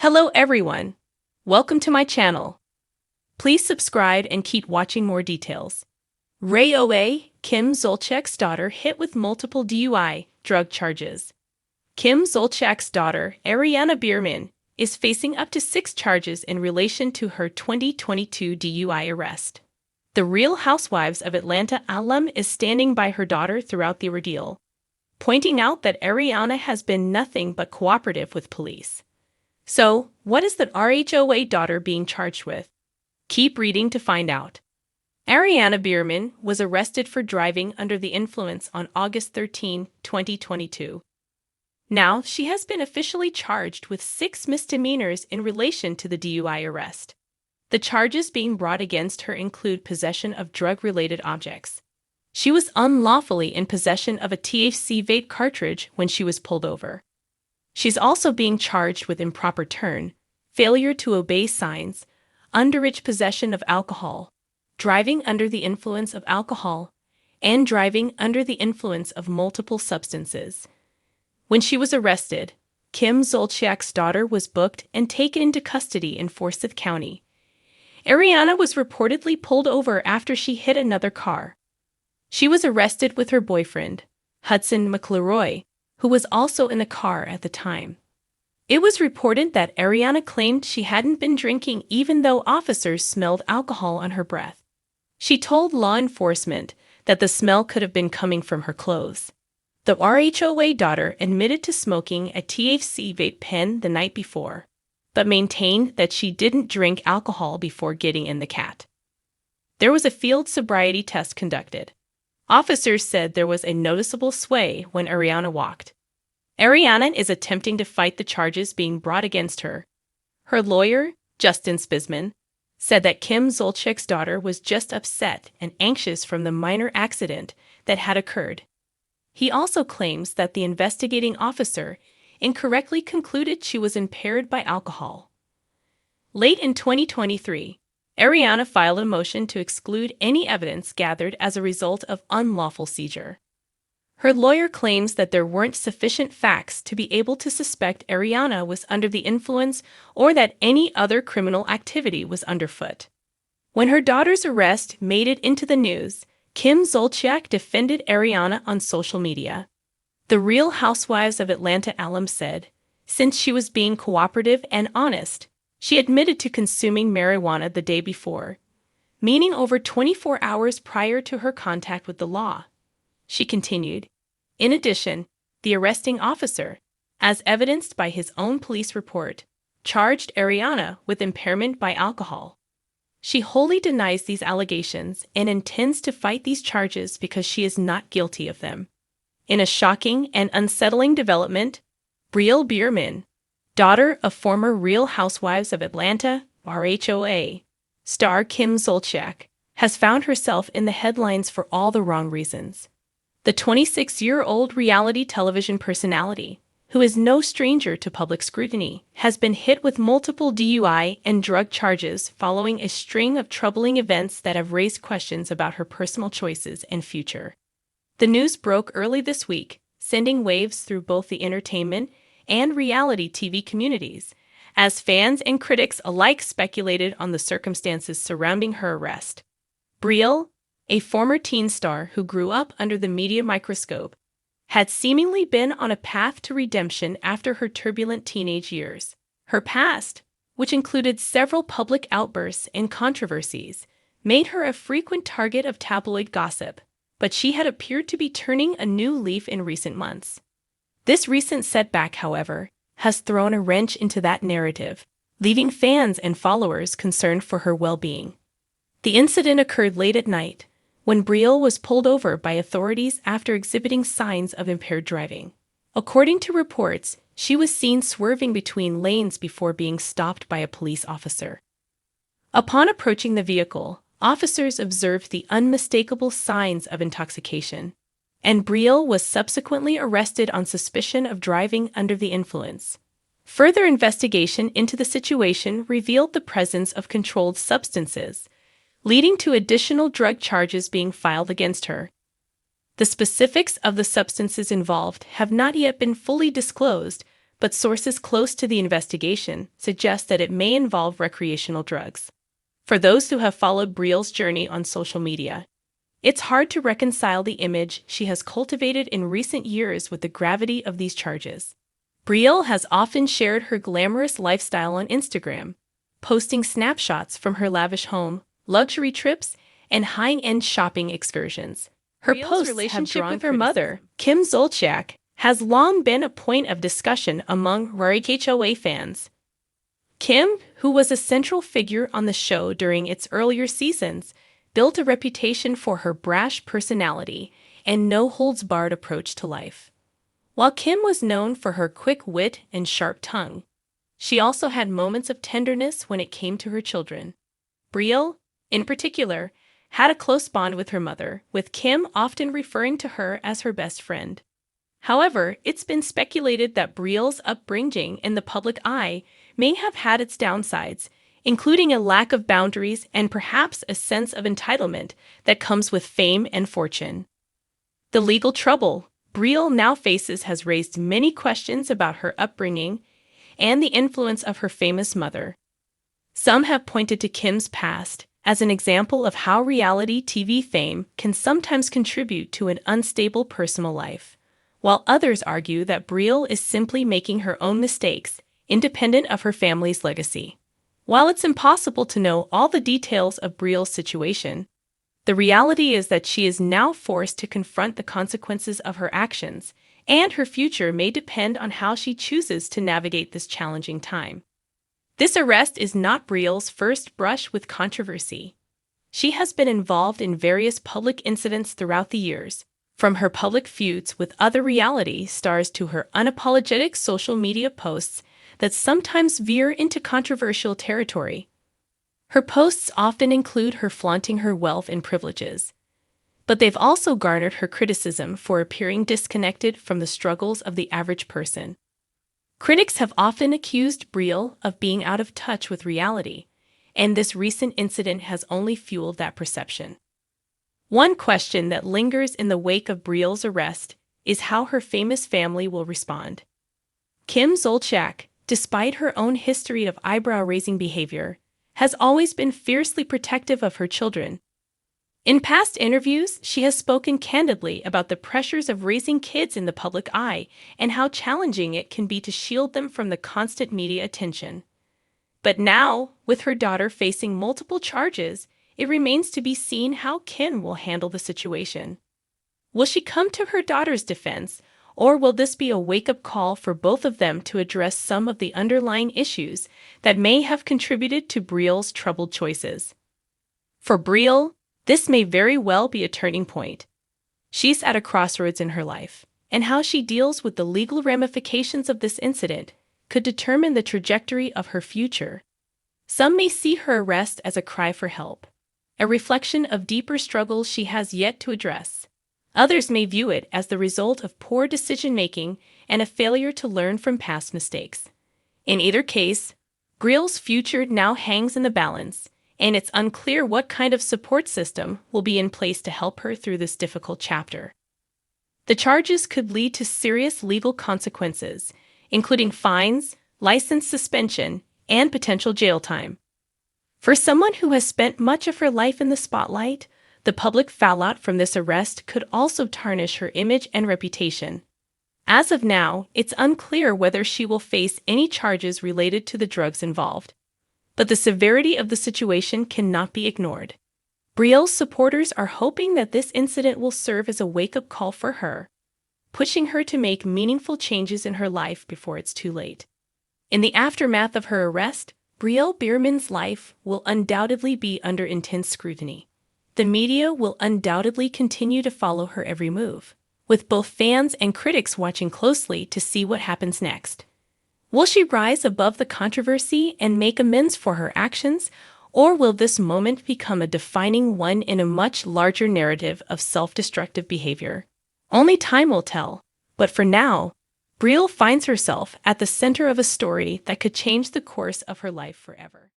Hello everyone! Welcome to my channel. Please subscribe and keep watching more details. RHOA, Kim Zolciak's daughter hit with multiple DUI drug charges. Kim Zolciak's daughter, Ariana Bierman, is facing up to 6 charges in relation to her 2022 DUI arrest. The Real Housewives of Atlanta alum is standing by her daughter throughout the ordeal, pointing out that Ariana has been nothing but cooperative with police. So, what is the RHOA daughter being charged with? Keep reading to find out. Ariana Bierman was arrested for driving under the influence on August 13, 2022. Now, she has been officially charged with 6 misdemeanors in relation to the DUI arrest. The charges being brought against her include possession of drug-related objects. She was unlawfully in possession of a THC vape cartridge when she was pulled over. She's also being charged with improper turn, failure to obey signs, underage possession of alcohol, driving under the influence of alcohol, and driving under the influence of multiple substances. When she was arrested, Kim Zolciak's daughter was booked and taken into custody in Forsyth County. Ariana was reportedly pulled over after she hit another car. She was arrested with her boyfriend, Hudson McElroy, who was also in the car at the time. It was reported that Ariana claimed she hadn't been drinking even though officers smelled alcohol on her breath. She told law enforcement that the smell could have been coming from her clothes. The RHOA daughter admitted to smoking a THC vape pen the night before, but maintained that she didn't drink alcohol before getting in the cat. There was a field sobriety test conducted. Officers said there was a noticeable sway when Ariana walked. Ariana is attempting to fight the charges being brought against her. Her lawyer, Justin Spisman, said that Kim Zolciak's daughter was just upset and anxious from the minor accident that had occurred. He also claims that the investigating officer incorrectly concluded she was impaired by alcohol. Late in 2023, Ariana filed a motion to exclude any evidence gathered as a result of unlawful seizure. Her lawyer claims that there weren't sufficient facts to be able to suspect Ariana was under the influence or that any other criminal activity was underfoot. When her daughter's arrest made it into the news, Kim Zolciak defended Ariana on social media. The Real Housewives of Atlanta alum said, since she was being cooperative and honest, she admitted to consuming marijuana the day before, meaning over 24 hours prior to her contact with the law. She continued, in addition, the arresting officer, as evidenced by his own police report, charged Ariana with impairment by alcohol. She wholly denies these allegations and intends to fight these charges because she is not guilty of them. In a shocking and unsettling development, Ariana Bierman, daughter of former Real Housewives of Atlanta, RHOA, star Kim Zolciak, has found herself in the headlines for all the wrong reasons. The 26-year-old reality television personality, who is no stranger to public scrutiny, has been hit with multiple DUI and drug charges following a string of troubling events that have raised questions about her personal choices and future. The news broke early this week, sending waves through both the entertainment and reality TV communities, as fans and critics alike speculated on the circumstances surrounding her arrest. Brielle, a former teen star who grew up under the media microscope, had seemingly been on a path to redemption after her turbulent teenage years. Her past, which included several public outbursts and controversies, made her a frequent target of tabloid gossip, but she had appeared to be turning a new leaf in recent months. This recent setback, however, has thrown a wrench into that narrative, leaving fans and followers concerned for her well-being. The incident occurred late at night, when Brielle was pulled over by authorities after exhibiting signs of impaired driving. According to reports, she was seen swerving between lanes before being stopped by a police officer. Upon approaching the vehicle, officers observed the unmistakable signs of intoxication, and Brielle was subsequently arrested on suspicion of driving under the influence. Further investigation into the situation revealed the presence of controlled substances, leading to additional drug charges being filed against her. The specifics of the substances involved have not yet been fully disclosed, but sources close to the investigation suggest that it may involve recreational drugs. For those who have followed Brielle's journey on social media, it's hard to reconcile the image she has cultivated in recent years with the gravity of these charges. Brielle has often shared her glamorous lifestyle on Instagram, posting snapshots from her lavish home, luxury trips, and high-end shopping excursions. Her posts relationship with her mother, Kim Zolciak, has long been a point of discussion among RHOA fans. Kim, who was a central figure on the show during its earlier seasons, built a reputation for her brash personality and no-holds-barred approach to life. While Kim was known for her quick wit and sharp tongue, she also had moments of tenderness when it came to her children. Brielle, in particular, had a close bond with her mother, with Kim often referring to her as her best friend. However, it's been speculated that Brielle's upbringing in the public eye may have had its downsides, including a lack of boundaries and perhaps a sense of entitlement that comes with fame and fortune. The legal trouble Brielle now faces has raised many questions about her upbringing and the influence of her famous mother. Some have pointed to Kim's past as an example of how reality TV fame can sometimes contribute to an unstable personal life, while others argue that Brielle is simply making her own mistakes, independent of her family's legacy. While it's impossible to know all the details of Brielle's situation, the reality is that she is now forced to confront the consequences of her actions, and her future may depend on how she chooses to navigate this challenging time. This arrest is not Brielle's first brush with controversy. She has been involved in various public incidents throughout the years, from her public feuds with other reality stars to her unapologetic social media posts that sometimes veer into controversial territory. Her posts often include her flaunting her wealth and privileges, but they've also garnered her criticism for appearing disconnected from the struggles of the average person. Critics have often accused Brielle of being out of touch with reality, and this recent incident has only fueled that perception. One question that lingers in the wake of Brielle's arrest is how her famous family will respond. Kim Zolciak, despite her own history of eyebrow-raising behavior, has always been fiercely protective of her children. In past interviews, she has spoken candidly about the pressures of raising kids in the public eye and how challenging it can be to shield them from the constant media attention. But now, with her daughter facing multiple charges, it remains to be seen how Kim will handle the situation. Will she come to her daughter's defense, or will this be a wake-up call for both of them to address some of the underlying issues that may have contributed to Brielle's troubled choices? For Brielle, this may very well be a turning point. She's at a crossroads in her life, and how she deals with the legal ramifications of this incident could determine the trajectory of her future. Some may see her arrest as a cry for help, a reflection of deeper struggles she has yet to address. Others may view it as the result of poor decision-making and a failure to learn from past mistakes. In either case, Brielle's future now hangs in the balance, and it's unclear what kind of support system will be in place to help her through this difficult chapter. The charges could lead to serious legal consequences, including fines, license suspension, and potential jail time. For someone who has spent much of her life in the spotlight, the public fallout from this arrest could also tarnish her image and reputation. As of now, it's unclear whether she will face any charges related to the drugs involved. But the severity of the situation cannot be ignored. Brielle's supporters are hoping that this incident will serve as a wake-up call for her, pushing her to make meaningful changes in her life before it's too late. In the aftermath of her arrest, Brielle Biermann's life will undoubtedly be under intense scrutiny. The media will undoubtedly continue to follow her every move, with both fans and critics watching closely to see what happens next. Will she rise above the controversy and make amends for her actions, or will this moment become a defining one in a much larger narrative of self-destructive behavior? Only time will tell, but for now, Brielle finds herself at the center of a story that could change the course of her life forever.